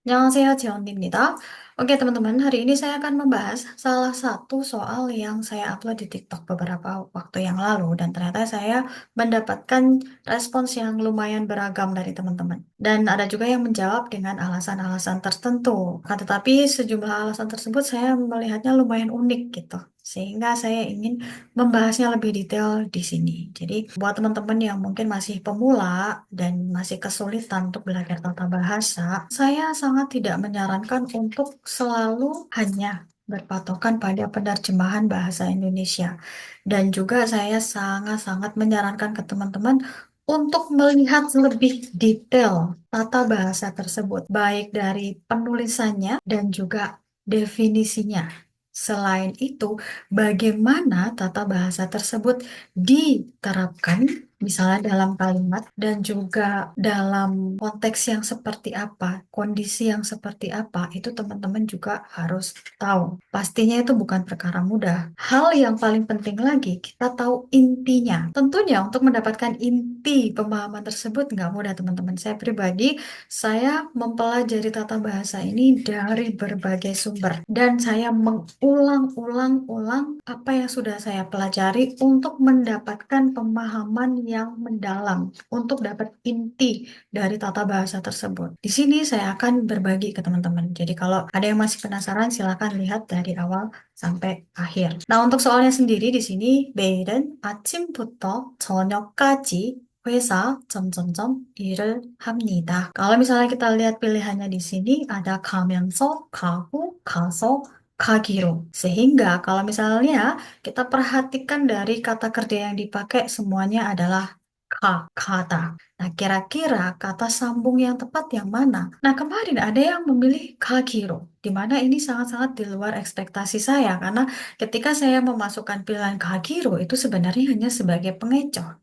안녕하세요, 재원입니다. Oke, teman-teman, hari ini saya akan membahas salah satu soal yang saya upload di TikTok beberapa waktu yang lalu, dan ternyata saya mendapatkan respons yang lumayan beragam dari teman-teman. Dan ada juga yang menjawab dengan alasan-alasan tertentu. Akan tetapi sejumlah alasan tersebut saya melihatnya lumayan unik gitu. Sehingga saya ingin membahasnya lebih detail di sini. Jadi, buat teman-teman yang mungkin masih pemula dan masih kesulitan untuk belajar tata bahasa, saya sangat tidak menyarankan untuk selalu hanya berpatokan pada penerjemahan bahasa Indonesia. Dan juga saya sangat-sangat menyarankan ke teman-teman untuk melihat lebih detail tata bahasa tersebut, baik dari penulisannya dan juga definisinya. Selain itu, bagaimana tata bahasa tersebut diterapkan, misalnya dalam kalimat, dan juga dalam konteks yang seperti apa, kondisi yang seperti apa, itu teman-teman juga harus tahu. Pastinya itu bukan perkara mudah. Hal yang paling penting lagi, kita tahu intinya. Tentunya untuk mendapatkan inti pemahaman tersebut nggak mudah, teman-teman. Saya pribadi, saya mempelajari tata bahasa ini dari berbagai sumber dan saya mengulang-ulang apa yang sudah saya pelajari untuk mendapatkan pemahaman yang mendalam, untuk dapat inti dari tata bahasa tersebut. Di sini saya akan berbagi ke teman-teman. Jadi kalau ada yang masih penasaran, silakan lihat dari awal sampai akhir. Nah, untuk soalnya sendiri di sini, 매일은 아침부터 저녁까지 회사 점점점 일을 합니다. Kalau misalnya kita lihat pilihannya di sini ada 가면서, 가고, 가서, 가기로. Sehingga kalau misalnya kita perhatikan dari kata kerja yang dipakai semuanya adalah kata. Nah, kira-kira kata sambung yang tepat yang mana? Nah, kemarin ada yang memilih kagiro, di mana ini sangat-sangat di luar ekspektasi saya, karena ketika saya memasukkan pilihan kagiro itu sebenarnya hanya sebagai pengecoh.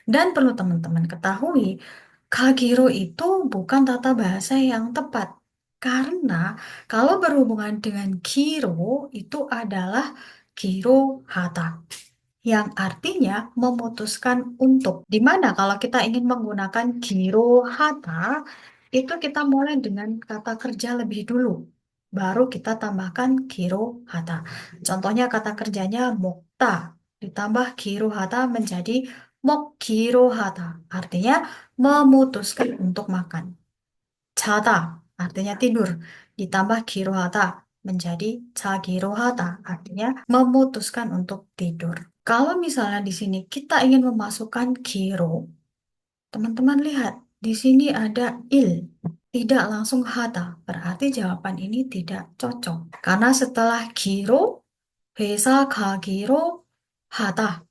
Dan perlu teman-teman ketahui, kagiro itu bukan tata bahasa yang tepat. Karena kalau berhubungan dengan kiro, itu adalah kiro hata. Yang artinya memutuskan untuk. Dimana kalau kita ingin menggunakan kiro hata, itu kita mulai dengan kata kerja lebih dulu. Baru kita tambahkan kiro hata. Contohnya kata kerjanya mokta. Ditambah kiro hata menjadi Mokirohata, artinya memutuskan untuk makan. Chata, artinya tidur. Ditambah kirohata, menjadi chagirohata, artinya memutuskan untuk tidur. Kalau misalnya di sini kita ingin memasukkan kiro, teman-teman lihat, di sini ada il, tidak langsung hata, berarti jawaban ini tidak cocok. Karena setelah kiro, 회사 가기로 하다.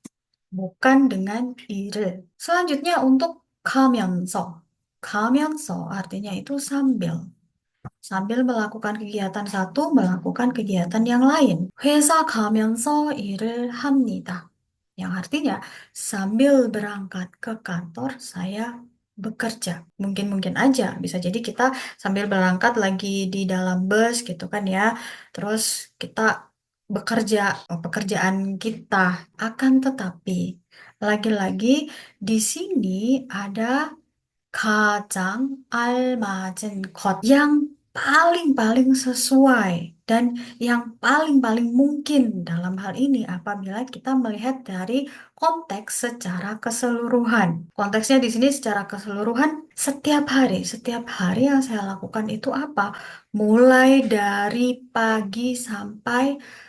Bukan dengan 일. Selanjutnya untuk 가면서. 가면서 artinya itu sambil. Sambil melakukan kegiatan satu, melakukan kegiatan yang lain. 회사 가면서 일을 합니다. Yang artinya sambil berangkat ke kantor saya bekerja. Mungkin-mungkin aja bisa jadi kita sambil berangkat lagi di dalam bus gitu kan ya. Terus kita bekerja, pekerjaan kita akan tetapi lagi-lagi di sini ada 가장 알맞은 것 yang paling-paling sesuai dan yang paling-paling mungkin dalam hal ini apabila kita melihat dari konteks secara keseluruhan. Konteksnya di sini secara keseluruhan setiap hari yang saya lakukan itu apa? Mulai dari pagi sampai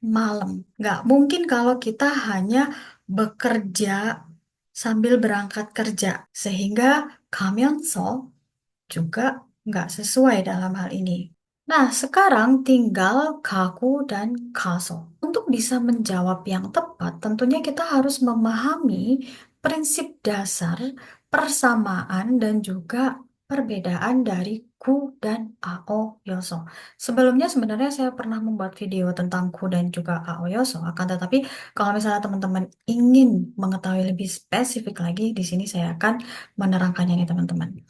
malam. Nggak mungkin kalau kita hanya bekerja sambil berangkat kerja. Sehingga 가면서 juga nggak sesuai dalam hal ini. Nah, sekarang tinggal kaku dan kaso. Untuk bisa menjawab yang tepat, tentunya kita harus memahami prinsip dasar persamaan dan juga perbedaan dari ku dan ao yoso. Sebelumnya sebenarnya saya pernah membuat video tentang ku dan juga ao yoso, akan tetapi kalau misalnya teman-teman ingin mengetahui lebih spesifik lagi, di sini saya akan menerangkannya nih teman-teman.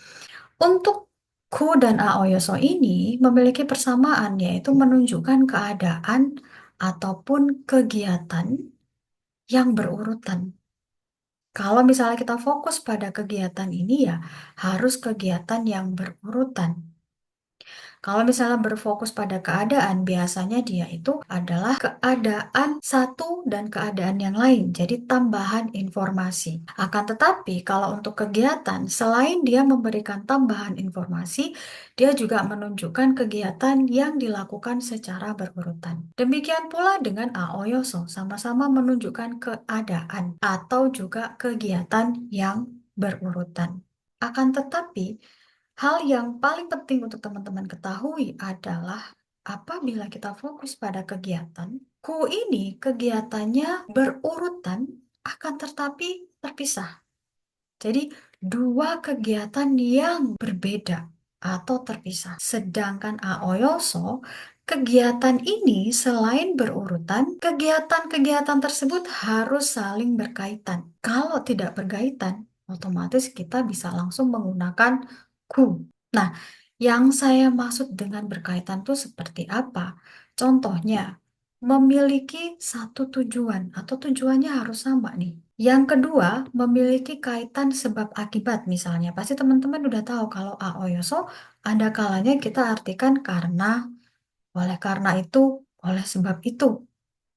Untuk ku dan Aoyoso ini memiliki persamaan yaitu menunjukkan keadaan ataupun kegiatan yang berurutan. Kalau misalnya kita fokus pada kegiatan ini ya harus kegiatan yang berurutan. Kalau misalnya berfokus pada keadaan, biasanya dia itu adalah keadaan satu dan keadaan yang lain, jadi tambahan informasi. Akan tetapi, kalau untuk kegiatan, selain dia memberikan tambahan informasi, dia juga menunjukkan kegiatan yang dilakukan secara berurutan. Demikian pula dengan Aoyoso, sama-sama menunjukkan keadaan atau juga kegiatan yang berurutan. Akan tetapi, hal yang paling penting untuk teman-teman ketahui adalah apabila kita fokus pada kegiatan, ku ini kegiatannya berurutan akan tetapi terpisah. Jadi dua kegiatan yang berbeda atau terpisah. Sedangkan Aoyoso, kegiatan ini selain berurutan, kegiatan-kegiatan tersebut harus saling berkaitan. Kalau tidak berkaitan, otomatis kita bisa langsung menggunakan ku. Nah, yang saya maksud dengan berkaitan itu seperti apa? Contohnya, memiliki satu tujuan atau tujuannya harus sama nih. Yang kedua, memiliki kaitan sebab akibat misalnya. Pasti teman-teman udah tahu kalau Aoyoso ada kalanya kita artikan karena, oleh karena itu, oleh sebab itu.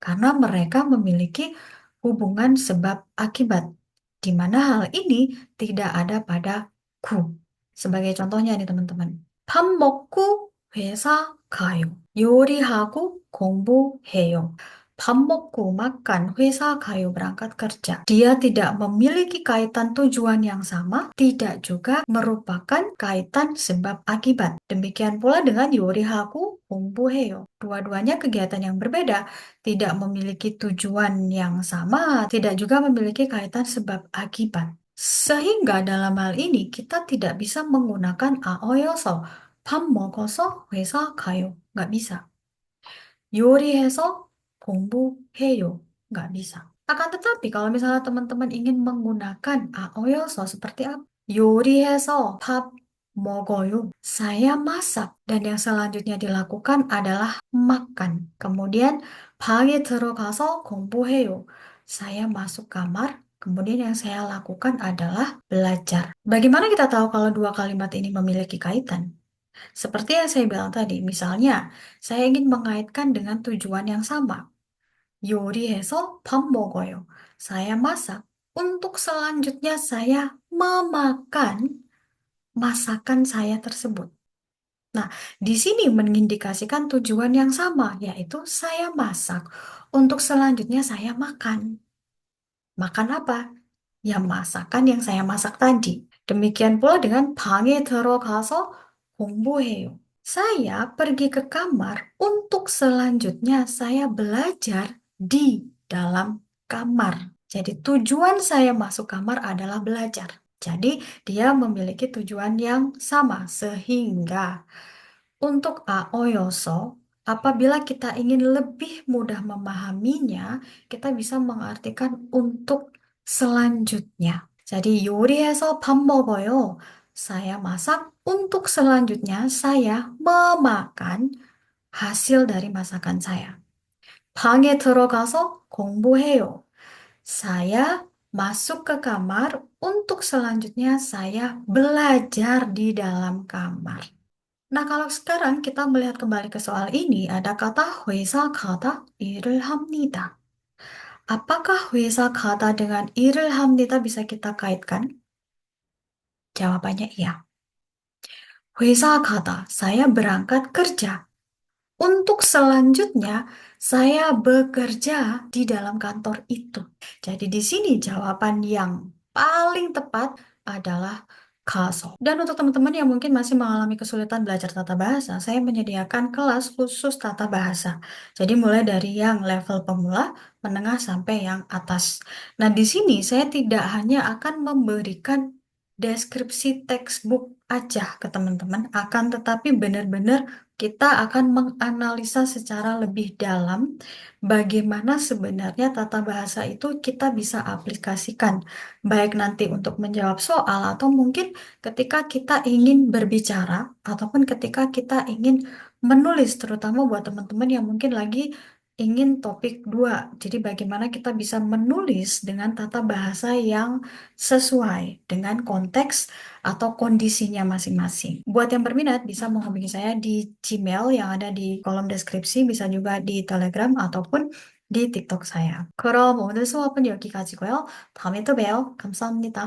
Karena mereka memiliki hubungan sebab akibat. Di mana hal ini tidak ada pada ku. Sebagai contohnya nih teman-teman. 밥 먹고 회사 가요. 요리하고 공부해요. 밥 먹고 makan, 회사 가요 berangkat kerja. Dia tidak memiliki kaitan tujuan yang sama, tidak juga merupakan kaitan sebab akibat. Demikian pula dengan 요리하고 공부해요. Dua-duanya kegiatan yang berbeda, tidak memiliki tujuan yang sama, tidak juga memiliki kaitan sebab akibat. Sehingga dalam hal ini kita tidak bisa menggunakan aoyoso. 밥 먹어서 회사 가요. Nggak bisa. 요리해서 공부해요. Nggak bisa. Akan tetapi kalau misalnya teman-teman ingin menggunakan aoyoso seperti apa? 요리해서 밥 먹어요. Saya masak dan yang selanjutnya dilakukan adalah makan. Kemudian 방에 들어가서 공부해요. Saya masuk kamar, kemudian yang saya lakukan adalah belajar. Bagaimana kita tahu kalau dua kalimat ini memiliki kaitan? Seperti yang saya bilang tadi, misalnya saya ingin mengaitkan dengan tujuan yang sama. 요리해서 밥 먹어요. Saya masak. Untuk selanjutnya saya memakan masakan saya tersebut. Nah, di sini mengindikasikan tujuan yang sama, yaitu saya masak. Untuk selanjutnya saya makan. Makan apa? Ya, masakan yang saya masak tadi. Demikian pula dengan 방에 들어가서 공부해요. Saya pergi ke kamar untuk selanjutnya saya belajar di dalam kamar. Jadi tujuan saya masuk kamar adalah belajar. Jadi dia memiliki tujuan yang sama sehingga untuk Aoyoso, apabila kita ingin lebih mudah memahaminya, kita bisa mengartikan untuk selanjutnya. Jadi 요리해서 밥 먹어요. Saya masak untuk selanjutnya saya memakan hasil dari masakan saya. 방에 들어가서 공부해요. Saya masuk ke kamar untuk selanjutnya saya belajar di dalam kamar. Nah, kalau sekarang kita melihat kembali ke soal ini, ada kata 회사 가다 일을 합니다. Apakah 회사 가다 dengan 일을 합니다 bisa kita kaitkan? Jawabannya iya. 회사 가다, saya berangkat kerja. Untuk selanjutnya, saya bekerja di dalam kantor itu. Jadi di sini jawaban yang paling tepat adalah kaso. Dan untuk teman-teman yang mungkin masih mengalami kesulitan belajar tata bahasa, saya menyediakan kelas khusus tata bahasa. Jadi mulai dari yang level pemula, menengah sampai yang atas. Nah, di sini saya tidak hanya akan memberikan deskripsi textbook aja ke teman-teman, akan tetapi benar-benar kita akan menganalisa secara lebih dalam bagaimana sebenarnya tata bahasa itu kita bisa aplikasikan, baik nanti untuk menjawab soal atau mungkin ketika kita ingin berbicara ataupun ketika kita ingin menulis, terutama buat teman-teman yang mungkin lagi ingin topik 2. Jadi bagaimana kita bisa menulis dengan tata bahasa yang sesuai dengan konteks atau kondisinya masing-masing. Buat yang berminat bisa menghubungi saya di Gmail yang ada di kolom deskripsi, bisa juga di Telegram ataupun di TikTok saya. 그럼 오늘 수업은 여기까지고요. 다음에 또 봬요. 감사합니다.